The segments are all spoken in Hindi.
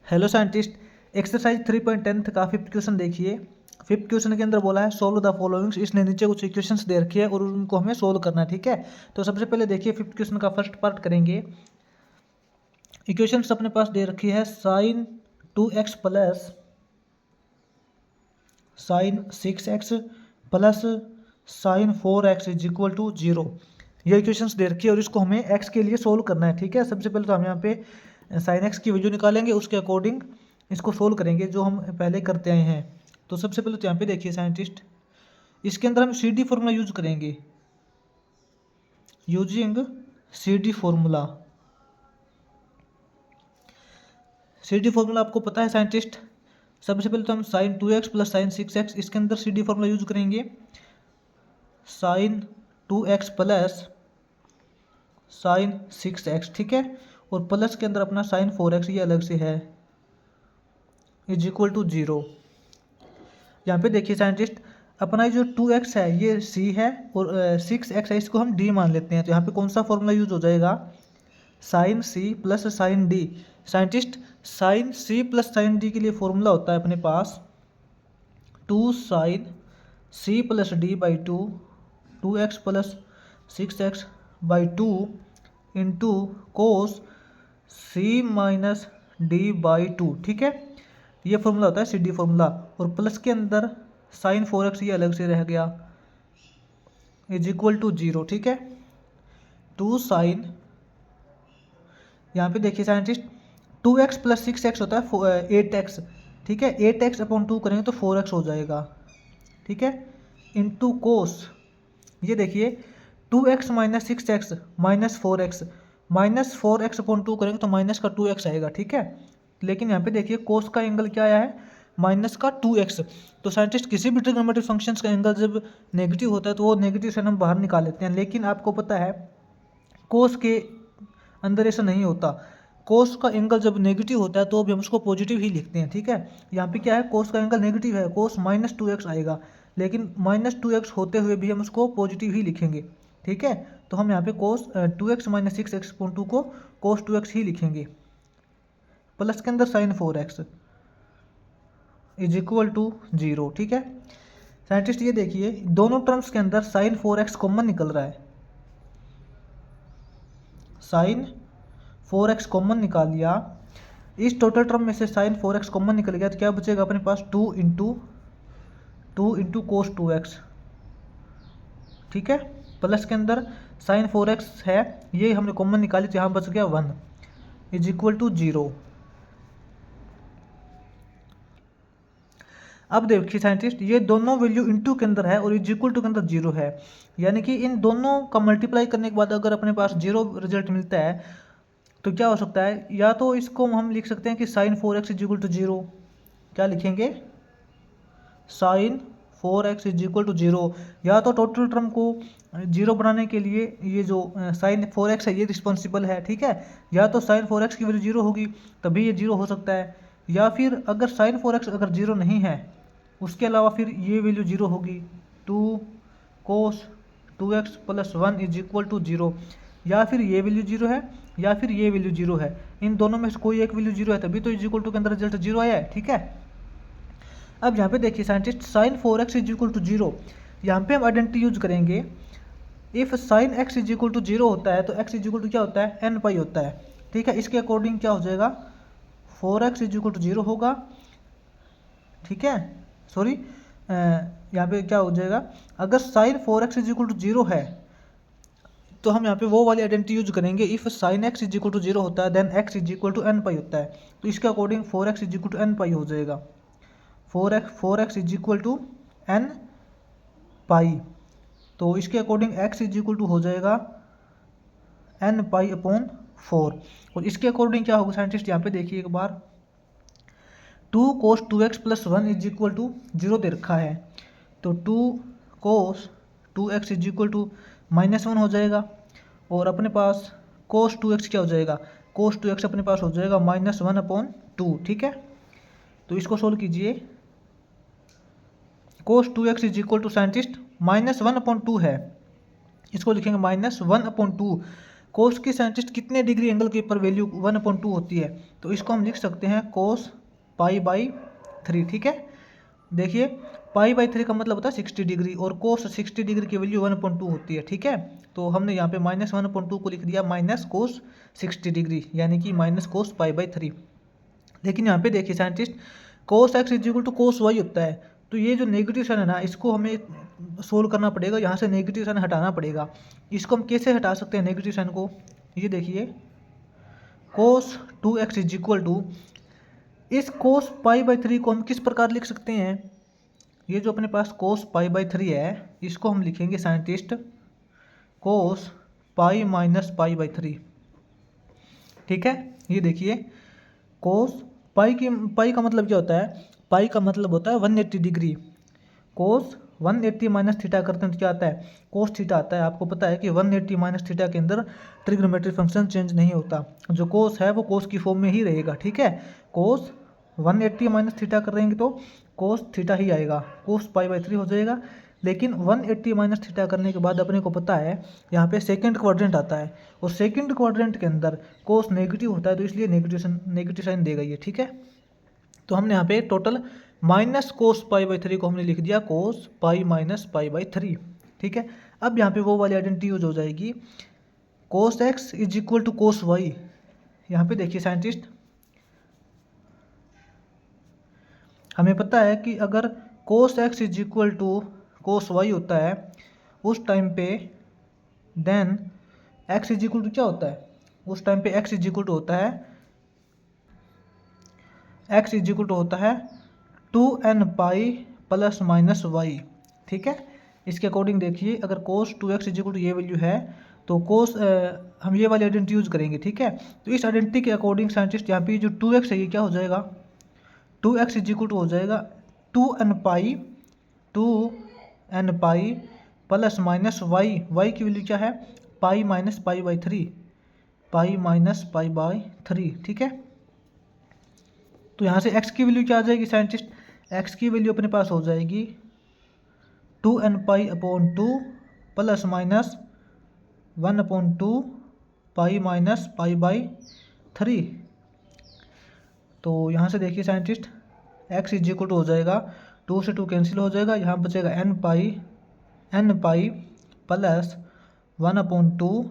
हेलो साइंटिस्ट, एक्सरसाइज 3.10 का फिफ्थ क्वेश्चन देखिए। फिफ्थ क्वेश्चन के अंदर बोला है सोल्व द फॉलोइंग्स। इसने नीचे कुछ इक्वेशंस दे रखी है और उनको हमें सोल्व करना है, ठीक है। तो सबसे पहले देखिए फिफ्थ क्वेश्चन का फर्स्ट पार्ट करेंगे। इक्वेशंस अपने पास दे रखी है sine 2x plus sine 6x plus sine 4x is equal to 0। ये इक्वेशंस दे रखी है और इसको हमें x के लिए सोल्व करना है, ठीक है। सबसे पहले तो हम यहाँ पे साइन x की वैल्यू निकालेंगे, उसके अकॉर्डिंग इसको सोल्व करेंगे जो हम पहले करते आए हैं। तो सबसे पहले तो यहाँ पे देखिए साइंटिस्ट, इसके अंदर हम सी डी फॉर्मूला यूज करेंगे। Using C D formula, C D formula आपको पता है साइंटिस्ट। सबसे पहले तो हम sign 2x plus sine 6x, इसके अंदर सी डी फॉर्मूला यूज करेंगे। Sine 2x plus sine 6x, ठीक है। और प्लस के अंदर अपना साइन 4x ये अलग से है, इज इक्वल टू 0। यहाँ पे देखिए साइंटिस्ट, अपना जो 2x है ये c है और 6x है, इसको हम d मान लेते हैं। तो यहाँ पे कौन सा फॉर्मूला यूज हो जाएगा? Sine c plus sine d। Scientist, sine c plus sine d के लिए फॉर्मूला होता है अपने पास 2 sine c plus d by 2x plus 6x by 2 into cos c minus D by 2, ठीक है। ये फॉर्मूला होता है सी डी फॉर्मूला। और प्लस के अंदर साइन 4x ये अलग से रह गया, इज इक्वल टू 0, ठीक है। 2 साइन, यहाँ पे देखिए साइंटिस्ट, 2x प्लस 6x होता है 8x, ठीक है। 8x अपॉन 2 करेंगे तो 4x हो जाएगा, ठीक है। इंटू कोस, ये देखिए 2x minus 6x minus 4x, minus 4x upon 2 करेंगे तो माइनस का 2x आएगा, ठीक है। लेकिन यहाँ पे देखिए कोस का एंगल क्या आया है? माइनस का 2x। तो साइंटिस्ट, किसी भी ट्रिग्नोमेट्रिक फंक्शंस का एंगल जब नेगेटिव होता है तो वो नेगेटिव साइन हम बाहर निकाल लेते हैं। लेकिन आपको पता है कोस के अंदर ऐसा नहीं होता। कोस का एंगल जब नेगेटिव होता है तो भी हम उसको पॉजिटिव ही लिखते हैं, ठीक है। यहाँ पे क्या है, कोस का एंगल नेगेटिव है, कोस माइनस 2x आएगा, लेकिन माइनस 2x होते हुए भी हम उसको पॉजिटिव ही लिखेंगे, ठीक है। तो हम यहाँ पे कोस 2x माइनस 6x अपॉन 2 को कोस 2x ही लिखेंगे। प्लस के अंदर sign 4x is equal to 0, ठीक है। साइंटिस्ट, ये देखिए दोनों टर्म्स के अंदर साइन 4x कॉमन निकल रहा है। साइन 4x कॉमन निकाल लिया, इस टोटल टर्म में से साइन 4x कॉमन निकल गया तो क्या बचेगा अपने पास? 2 इंटू कोस 2x, ठीक है। प्लस के अंदर साइन 4x है, ये हमने कॉमन निकाली तो यहाँ बच गया 1 इज इक्वल टू 0। अब देखिए साइंटिस्ट, ये दोनों वैल्यू इनटू के अंदर है और इज इक्वल टू के अंदर 0 है, यानी कि इन दोनों का मल्टीप्लाई करने के बाद अगर अपने पास 0 रिजल्ट मिलता है तो क्या हो सकता है? या तो इसको हम लिख सकते हैं कि sign 4x is equal to 0, क्या लिखेंगे? Sine 4x is equal to 0। या तो टोटल टर्म को 0 बनाने के लिए ये जो साइन 4x है ये रिस्पॉन्सिबल है, ठीक है। या तो साइन 4x की वैल्यू 0 होगी तभी ये 0 हो सकता है, या फिर अगर साइन 4x अगर 0 नहीं है उसके अलावा फिर ये वैल्यू 0 होगी, 2 cos 2x plus 1 is equal to 0। या फिर ये वैल्यू 0 है या फिर ये वैल्यू 0 है, इन दोनों में से कोई एक वैल्यू 0 है तभी तो इज इक्वल टू के अंदर रिजल्ट 0 आया है, ठीक है। अब यहाँ पे देखिए scientist, sine 4x is equal to 0, यहाँ पे हम आइडेंटिटी यूज करेंगे। If sine x is equal to 0 होता है तो x इज इक्वल टू क्या होता है? n पाई होता है, ठीक है। इसके अकॉर्डिंग क्या हो जाएगा? 4x इज इक्वल टू 0 होगा, ठीक है। सॉरी, यहाँ पे क्या हो जाएगा? अगर sign 4x is equal to 0 है तो हम यहाँ पे वो वाली आइडेंटिटी यूज करेंगे। If sine x is equal to 0 होता है then x is equal to n pi होता है, तो इसके according 4x is equal to n pi हो जाएगा। 4x is equal to n pi, तो इसके according x is equal to हो जाएगा n पाई अपॉन 4। और इसके अकॉर्डिंग क्या होगा साइंटिस्ट? यहाँ पे देखिए एक बार, 2 cos 2x plus 1 is equal to 0 दे रखा है, तो 2 cos 2x is equal to minus 1 हो जाएगा। और अपने पास कोस 2x क्या हो जाएगा? कोस 2x अपने पास हो जाएगा माइनस 1 अपॉन 2, ठीक है। तो इसको सोल्व कीजिए। Cos 2x is equal to scientist minus 1 upon 2 है, इसको लिखेंगे माइनस 1 अपॉन 2। कोस की साइंटिस्ट कितने डिग्री एंगल के ऊपर वैल्यू 1/2 होती है, तो इसको हम लिख सकते हैं कोस π/3। ठीक है, देखिए π/3 का मतलब होता है 60 डिग्री, और कोस 60 डिग्री की वैल्यू 1/2 होती है। ठीक है, तो हमने यहाँ पे -1/2 को लिख दिया माइनस कोस 60 डिग्री, यानी कि माइनस कोस π/3। लेकिन यहाँ पे देखिए scientist, cos x is equal to cos y होता है, तो ये जो नेगेटिव साइन है ना, इसको हमें सोल्व करना पड़ेगा, यहाँ से नेगेटिव साइन हटाना पड़ेगा। इसको हम कैसे हटा सकते हैं नेगेटिव साइन को, ये देखिए कोस 2x इज इक्वल टू, इस कोस π/3 को हम किस प्रकार लिख सकते हैं, ये जो अपने पास कोस π/3 है, इसको हम लिखेंगे साइंटिस्ट कोस π माइनस π/3। ठीक है, ये देखिए कोस पाई का मतलब क्या होता है, पाई का मतलब होता है 180 डिग्री। कोस 180 माइनस थीटा करते हैं तो क्या आता है, कोस थीटा आता है। आपको पता है कि 180 माइनस थीटा के अंदर ट्रिग्नोमेट्रिक फंक्शन चेंज नहीं होता, जो कोस है वो कोस की फॉर्म में ही रहेगा। ठीक है, कोस 180 माइनस थीटा करेंगे तो कोस थीटा ही आएगा, कोस π/3 हो जाएगा। लेकिन 180 माइनस थीटा करने के बाद अपने को पता है यहाँ पे सेकंड क्वाड्रेंट आता है, और सेकंड क्वाड्रेंट के अंदर कोस नेगेटिव होता है, तो इसलिए नेगेटिव साइन देगा ये। ठीक है, तो हमने यहाँ पे टोटल माइनस कोस π/3 को हमने लिख दिया कोस π माइनस π/3। ठीक है, अब यहाँ पे वो वाली आइडेंटिटी यूज हो जाएगी, cos x is equal to cos y। यहाँ पे देखिए साइंटिस्ट, हमें पता है कि अगर cos x is equal to cos y होता है उस टाइम पे, then x is equal to क्या होता है, उस टाइम पे x इज इक्वल टू होता है, x इज इक्वल टू होता है 2n pi plus minus y। ठीक है, इसके अकॉर्डिंग देखिए, अगर कोस 2x इज इक्वल टू ये वैल्यू है तो कोस हम ये वाली आइडेंटिटी यूज करेंगे। ठीक है, तो इस आइडेंटिटी के अकॉर्डिंग साइंटिस्ट यहाँ पे जो 2x है ये क्या हो जाएगा, 2x इज इक्वल टू हो जाएगा 2n pi plus minus y की वैल्यू क्या है, पाई माइनस π/3, पाई माइनस π/3। ठीक है, तो यहाँ से x की वैल्यू क्या आ जाएगी साइंटिस्ट, x की वैल्यू अपने पास हो जाएगी 2n/2 प्लस माइनस 1/2 पाई माइनस π/3। तो यहाँ से देखिए scientist, x is equal to हो जाएगा 2 से 2 कैंसिल हो जाएगा, यहाँ बचेगा n पाई प्लस 1/2,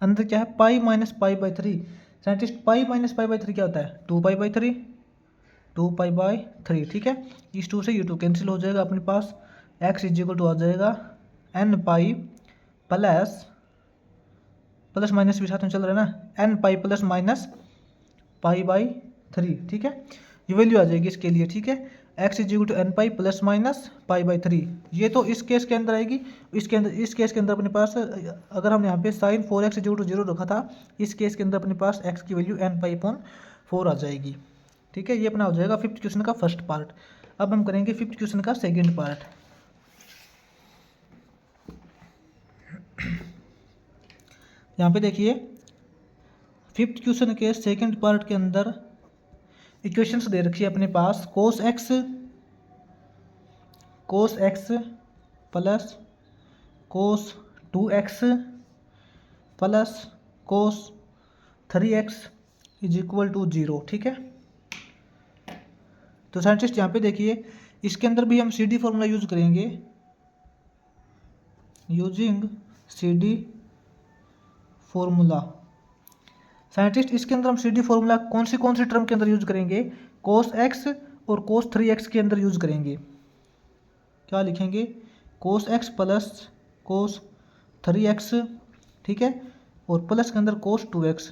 अंदर क्या है pi minus π/3। Scientist pi minus π/3 क्या होता है, 2π/3। ठीक है, इस 2 से ये 2 कैंसिल हो जाएगा, अपने पास x इज इक्वल टू आ जाएगा n पाई प्लस माइनस भी साथ में चल रहा है ना, n पाई प्लस माइनस π/3। ठीक है, ये वैल्यू आ जाएगी इसके लिए। ठीक है, x is equal to n pi plus minus π/3, ये तो इस केस के अंदर आएगी। इस केस के अंदर अपने पास, अगर हमने यहाँ पे sign 4x is equal to 0 रखा था, इस केस के अंदर अपने पास x की वैल्यू n/4 आ जाएगी। ठीक है, ये अपना हो जाएगा फिफ्थ क्वेश्चन का फर्स्ट पार्ट। अब हम करेंगे फिफ्थ क्वेश्चन का सेकेंड पार्ट। यहाँ पे देखिए फिफ्थ क्वेश्चन के सेकंड पार्ट के अंदर इक्वेशंस दे रखी है अपने पास, cos x plus cos 2x plus cos 3x is equal to 0। ठीक है, तो साइंटिस्ट यहाँ पे देखिए, इसके अंदर भी हम CD फॉर्मूला यूज करेंगे, यूजिंग CD फॉर्मूला। साइंटिस्ट इसके अंदर हम CD फॉर्मूला कौन सी टर्म के अंदर यूज करेंगे, कोस x और कोस 3x के अंदर यूज करेंगे। क्या लिखेंगे, कोस x प्लस कोस 3x। ठीक है, और प्लस के अंदर कोस 2x।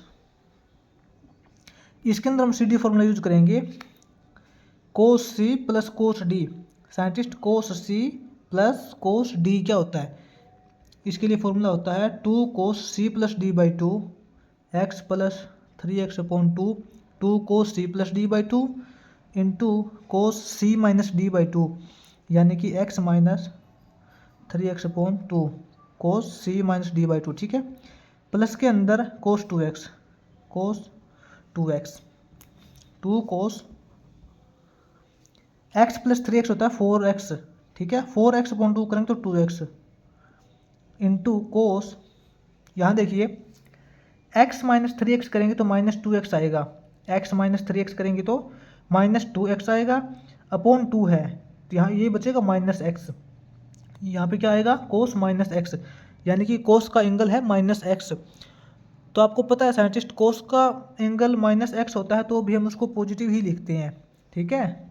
इसके अंदर हम CD फॉर्मूला यूज करेंगे cos C plus cos D। Scientist cos C plus cos D क्या होता है, इसके लिए फॉर्मूला होता है 2 कोस C plus D/2 x plus 3x/2, 2 कोस C plus D/2 into cos C minus D/2, यानी कि x माइनस 3x/2 कोस C माइनस D/2। ठीक है, प्लस के अंदर कोस 2x, 2 cos x plus 3x होता है 4x। ठीक है, 4x/2 करेंगे तो 2x इंटू कोस, यहाँ देखिए x माइनस 3x करेंगे तो माइनस 2x आएगा, x माइनस 3x करेंगे तो माइनस 2x आएगा, अपॉन 2 है तो यहाँ ये बचेगा माइनस x, यहाँ पे क्या आएगा कोस माइनस x, यानी कि कोस का एंगल है माइनस x। तो आपको पता है साइंटिस्ट कोस का एंगल माइनस x होता है तो भी हम उसको पॉजिटिव ही लिखते हैं, ठीक है।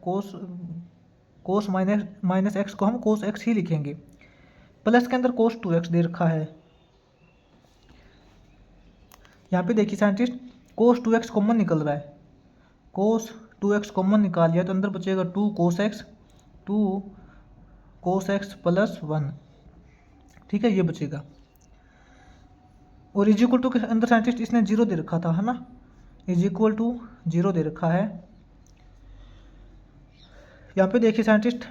कोस माइनस x को हम कोस x ही लिखेंगे। प्लस के अंदर कोस 2x दे रखा है, यहाँ पे देखिए साइंटिस्ट कोस 2x कॉमन निकल रहा है, कोस 2x कॉमन निकाल लिया तो अंदर बचेगा 2 कोस x प्लस 1, ठीक है ये बचेगा। और इज इक्वल टू के अंदर साइंटिस्ट इसने 0 दे रखा था, है ना, इज इक्वल टू 0 दे रखा है। यहाँ पे देखिए साइंटिस्ट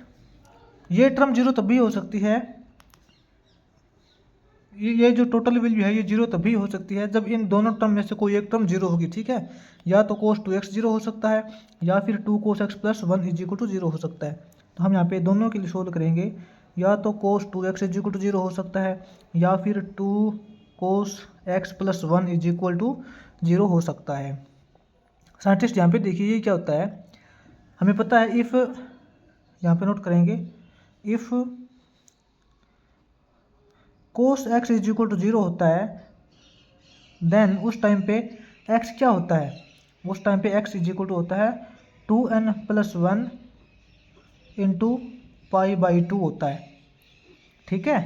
ये टर्म 0 तभी हो सकती है, ये जो टोटल वैल्यू है ये 0 तभी हो सकती है जब इन दोनों टर्म में से कोई एक टर्म 0 होगी, ठीक है। या तो कोस 2x 0 हो सकता है या फिर 2 cos x plus 1 is equal to 0 हो सकता है। तो हम यहाँ पे दोनों के लिए सोल्व करेंगे, या तो कोस 2x इज इक्वल टू 0 हो सकता है या फिर 2 cos x plus 1 is equal to 0 हो सकता है। साइंटिस्ट यहाँ पे देखिए ये क्या होता है, हमें पता है इफ़, यहाँ पे नोट करेंगे, if cos x is equal to 0 होता है देन उस टाइम पे x क्या होता है, उस टाइम पे x इज इक्वल टू होता है 2n plus 1 into pi by 2 होता है, ठीक है।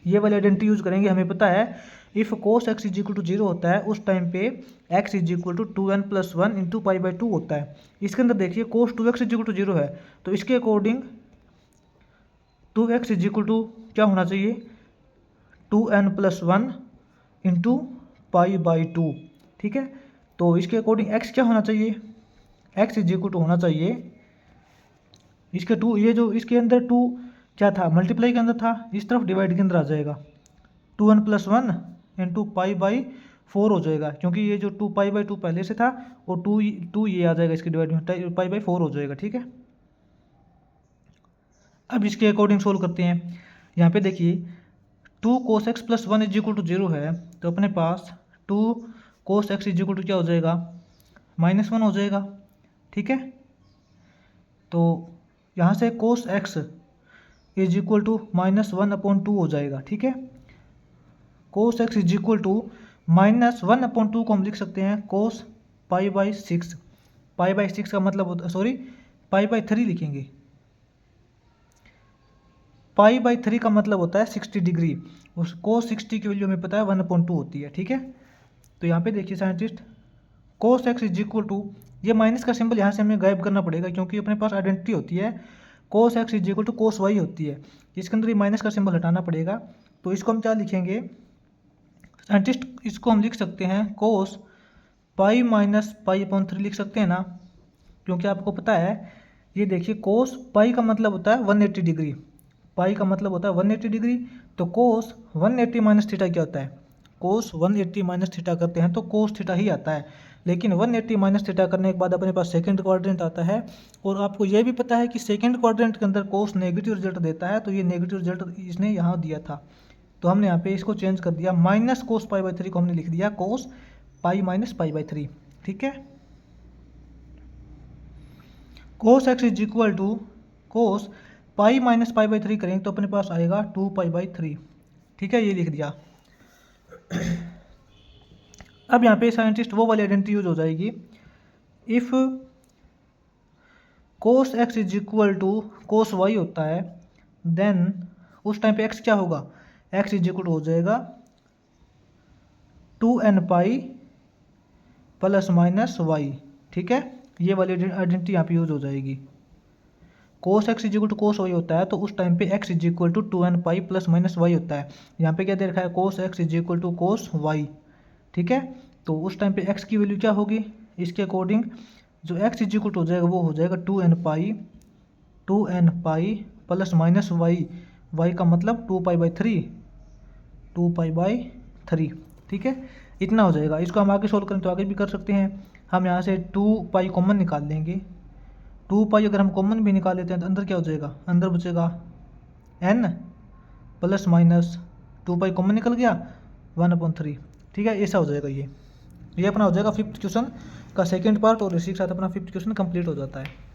ये वाली आइडेंटिटी यूज करेंगे, हमें पता है if cos x is equal to 0 होता है उस टाइम पे x is equal to 2n plus 1 into pi by 2 होता है। इसके अंदर देखिए कोस 2x इज इक्वल टू 0 है तो इसके according 2x is equal to क्या होना चाहिए 2n plus 1 into pi by 2, ठीक है। तो इसके अकॉर्डिंग x क्या होना चाहिए, x इज इक्वल टू होना चाहिए इसके 2, ये जो इसके अंदर 2 क्या था मल्टीप्लाई के अंदर था, इस तरफ डिवाइड के अंदर आ जाएगा 2n plus 1 into pi by 4 हो जाएगा, क्योंकि ये जो 2 पाई बाई 2 पहले से था और 2 ये आ जाएगा इसके डिवाइड में, पाई बाई 4 हो जाएगा, ठीक है। अब इसके अकॉर्डिंग सोल्व करते हैं। यहाँ पे देखिए 2 cos x plus 1 is equal to 0 है तो अपने पास 2 cos x is equal to क्या हो जाएगा -1 हो जाएगा, ठीक है। तो यहाँ से cos x is equal to -1/2 हो जाएगा, ठीक है। Cos x is equal to -1/2 को हम लिख सकते हैं कोस पाई बाई 6, पाई बाई 6 का मतलब होता, सॉरी पाई बाई 3 लिखेंगे, पाई बाई 3 का मतलब होता है 60 डिग्री, उस कोस 60 की वैल्यू हमें पता है 1/2 होती है, ठीक है। तो यहाँ पे देखिए scientist cos x is equal to, ये माइनस का सिंबल यहाँ से हमें गायब करना पड़ेगा क्योंकि अपने पास आइडेंटिटी होती है cos x is equal to cos y होती है, इसके अंदर ये माइनस का सिंबल हटाना पड़ेगा। तो इसको हम क्या लिखेंगे साइंटिस्ट, इसको हम लिख सकते हैं कोस पाई माइनस पाई अपॉन 3 लिख सकते हैं ना, क्योंकि आपको पता है ये देखिए कोस पाई का मतलब होता है 180 डिग्री, पाई का मतलब होता है 180 डिग्री, तो कोस 180 माइनस थीटा क्या होता है, कोस 180 माइनस थीटा करते हैं तो कोस थीटा ही आता है, लेकिन 180 माइनस थीटा करने के बाद अपने पास सेकंड क्वाड्रेंट आता है, और आपको यह भी पता है कि सेकंड क्वाड्रेंट के अंदर कोस नेगेटिव रिजल्ट देता है, तो ये नेगेटिव रिजल्ट इसने यहाँ दिया था, तो हमने यहाँ पे इसको चेंज कर दिया, माइनस कोस पाई बाई 3 को हमने लिख दिया कोस पाई माइनस पाई बाई 3, ठीक है। Cos x is equal to cos pi minus pi by 3 करेंगे तो अपने पास आएगा 2 पाई बाई 3, ठीक है, ये लिख दिया। अब यहाँ पे साइंटिस्ट वो वाली आइडेंटिटी यूज हो जाएगी, if cos x is equal to cos y होता है देन उस टाइम पे एक्स क्या होगा, एक्स इज इक्वल टू हो जाएगा 2n pi plus minus Y, ठीक है। ये वाली आइडेंटिटी यहाँ पे यूज हो जाएगी, cos x is equal to cos y होता है तो उस टाइम पे x is equal to 2n pi plus minus y होता है, यहाँ पे क्या दे रखा है cos x is equal to cos y, ठीक है। तो उस टाइम पे x की वैल्यू क्या होगी, इसके अकॉर्डिंग जो x इज इक्वल टू हो जाएगा वो हो जाएगा 2n pi plus minus y, y का मतलब 2 पाई बाई 3, ठीक है, इतना हो जाएगा। इसको हम आगे सोल्व करें तो आगे भी कर सकते हैं, हम यहाँ से 2 पाई कॉमन निकाल लेंगे, 2 पाई अगर हम कॉमन भी निकाल लेते हैं तो अंदर क्या हो जाएगा, अंदर बचेगा n plus minus 2 pi common निकल गया 1/3, ठीक है, ऐसा हो जाएगा ये अपना हो जाएगा फिफ्थ क्वेश्चन का सेकंड पार्ट, और इसी के साथ अपना फिफ्थ क्वेश्चन कंप्लीट हो जाता है।